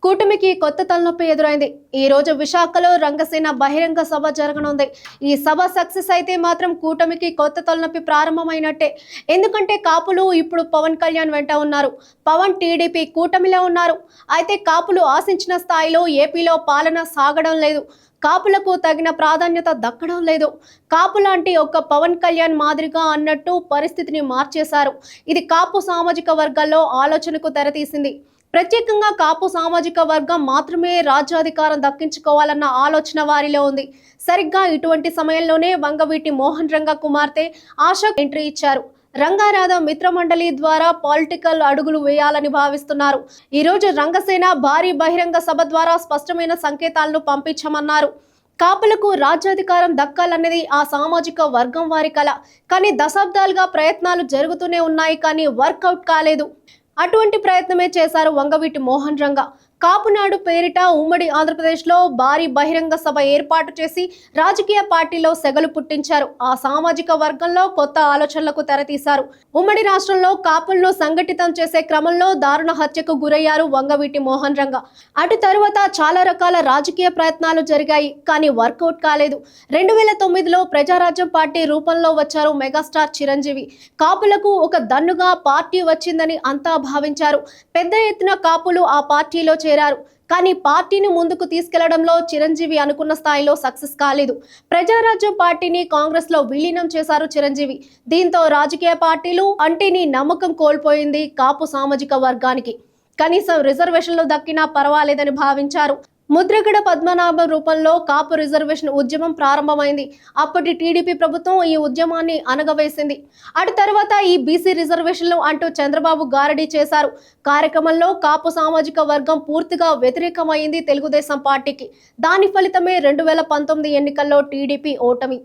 కూటమికి కొత్త తలనొప్పి ఎదురైంది. ఈ రోజు విశాఖలో రంగసేన బహిరంగ సభ జరగనుంది. ఈ సభ సక్సెస్ అయితే మాత్రం కూటమికి కొత్త తలనొప్పి ప్రారంభమైనట్టే. ఎందుకంటే కాపులు ఇప్పుడు పవన్ కళ్యాణ్ వెంట ఉన్నారు. పవన్ టీడీపీ కూటమిలో ఉన్నారు. అయితే కాపులు ఆశించిన స్థాయిలో ఏపీలో పాలన సాగడం లేదు. కాపులకు తగిన ప్రాధాన్యత దక్కడం లేదు. కాపు లాంటి ఒక పవన్ కళ్యాణ్ మాదిరిగా అన్నట్టు పరిస్థితిని మార్చేశారు. ఇది కాపు సామాజిక వర్గాల్లో ఆలోచనకు తెరతీసింది. ప్రత్యేకంగా కాపు సామాజిక వర్గం మాత్రమే రాజ్యాధికారం దక్కించుకోవాలన్న ఆలోచన వారిలో ఉంది. సరిగ్గా ఇటువంటి సమయంలోనే వంగవీటి మోహన్ రంగ కుమార్తె ఆశా ఎంట్రీ ఇచ్చారు. రంగారాధ మిత్రమండలి ద్వారా పొలిటికల్ అడుగులు వేయాలని భావిస్తున్నారు. ఈ రోజు రంగసేన భారీ బహిరంగ సభ ద్వారా స్పష్టమైన సంకేతాలను పంపించమన్నారు. కాపులకు రాజ్యాధికారం దక్కాలన్నది ఆ సామాజిక వర్గం వారి కల. కానీ దశాబ్దాలుగా ప్రయత్నాలు జరుగుతూనే ఉన్నాయి, కానీ వర్కౌట్ కాలేదు. అటువంటి ప్రయత్నమే చేశారు వంగవీటి మోహన్ రంగ. కాపునాడు పేరిట ఉమ్మడి ఆంధ్రప్రదేశ్లో భారీ బహిరంగ సభ ఏర్పాటు చేసి రాజకీయ పార్టీలో సెగలు పుట్టించారు. ఆ సామాజిక వర్గంలో కొత్త ఆలోచనలకు తెరతీశారు. ఉమ్మడి రాష్ట్రంలో కాపులను సంఘటితం చేసే క్రమంలో దారుణ హత్యకు గురయ్యారు వంగవీటి మోహన్ రంగ. అటు తరువాత చాలా రకాల రాజకీయ ప్రయత్నాలు జరిగాయి, కానీ వర్కౌట్ కాలేదు. 2009లో ప్రజారాజ్యం పార్టీ రూపంలో వచ్చారు మెగాస్టార్ చిరంజీవి. కాపులకు ఒక దన్నుగా పార్టీ వచ్చిందని అంతా భావించారు. పెద్ద ఎత్తున కాపులు ఆ పార్టీలో చేరారు. కానీ పార్టీని ముందుకు తీసుకెళ్లడంలో చిరంజీవి అనుకున్న స్థాయిలో సక్సెస్ కాలేదు. ప్రజారాజ్యం పార్టీని కాంగ్రెస్ లో విలీనం చేశారు చిరంజీవి. దీంతో రాజకీయ పార్టీలు అంటేని నమ్మకం కోల్పోయింది కాపు సామాజిక వర్గానికి. కనీసం రిజర్వేషన్లు దక్కినా పర్వాలేదని భావించారు. ముద్రగడ పద్మనాభం రూపంలో కాపు రిజర్వేషన్ ఉద్యమం ప్రారంభమైంది. అప్పటి టీడీపీ ప్రభుత్వం ఈ ఉద్యమాన్ని అనగవేసింది. అటు తర్వాత ఈ బీసీ రిజర్వేషన్లు అంటూ చంద్రబాబు గారడీ చేశారు. కార్యక్రమంలో కాపు సామాజిక వర్గం పూర్తిగా వ్యతిరేకమైంది తెలుగుదేశం పార్టీకి. దాని ఫలితమే 2019 ఎన్నికల్లో టీడీపీ ఓటమి.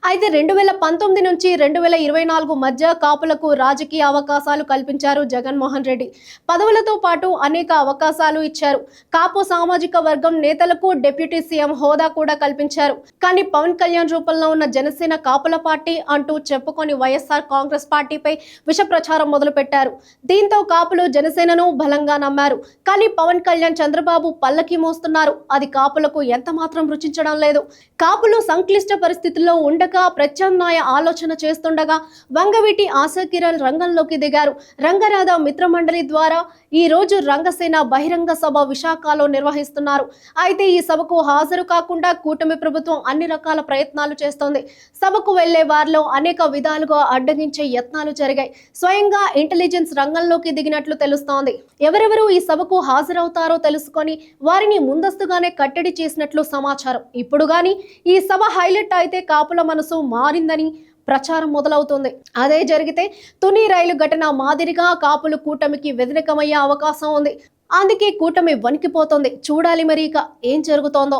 అయితే 2019 నుంచి 2024 మధ్య కాపులకు రాజకీయ అవకాశాలు కల్పించారు జగన్మోహన్ రెడ్డి. పదవులతో పాటు అనేక అవకాశాలు ఇచ్చారు. కాపు సామాజిక వర్గం నేతలకు డిప్యూటీ సీఎం హోదా కూడా కల్పించారు. కానీ పవన్ కళ్యాణ్ రూపంలో ఉన్న జనసేన కాపుల పార్టీ అంటూ చెప్పుకొని వైఎస్ఆర్ కాంగ్రెస్ పార్టీపై విష ప్రచారం మొదలుపెట్టారు. దీంతో కాపులు జనసేనను బలంగా నమ్మారు. కానీ పవన్ కళ్యాణ్ చంద్రబాబు పల్లకి మోస్తున్నారు. అది కాపులకు ఎంత మాత్రం రుచించడం లేదు. కాపులు సంక్లిష్ట పరిస్థితుల్లో ఉండగా ప్రత్యామ్నాయ ఆలోచన చేస్తుండగా వంగవీటి ఆశాకిరణ్ రంగంలోకి దిగారు. రంగరాధ మిత్రమండలి ద్వారా ఈ రోజు రంగసేన బహిరంగ సభ విశాఖలో నిర్వహిస్తున్నారు. అయితే ఈ సభకు హాజరు కాకుండా కూటమి ప్రభుత్వం అన్ని రకాల ప్రయత్నాలు చేస్తోంది. సభకు వెళ్లే వారిలో అనేక విధాలుగా అడ్డగించే యత్నాలు జరిగాయి. స్వయంగా ఇంటెలిజెన్స్ రంగంలోకి దిగినట్లు తెలుస్తోంది. ఎవరెవరు ఈ సభకు హాజరవుతారో తెలుసుకొని వారిని ముందస్తుగానే కట్టడి చేసినట్లు సమాచారం. ఇప్పుడు గాని ఈ సభ హైలైట్ అయితే కాపుల మనసు మారిందని ప్రచారం మొదలవుతుంది. అదే జరిగితే తుని రైలు ఘటన మాదిరిగా కాపులు కూటమికి వ్యతిరేకమయ్యే అవకాశం ఉంది. అందుకే కూటమి వణికిపోతుంది. చూడాలి మరి ఇక ఏం జరుగుతోందో.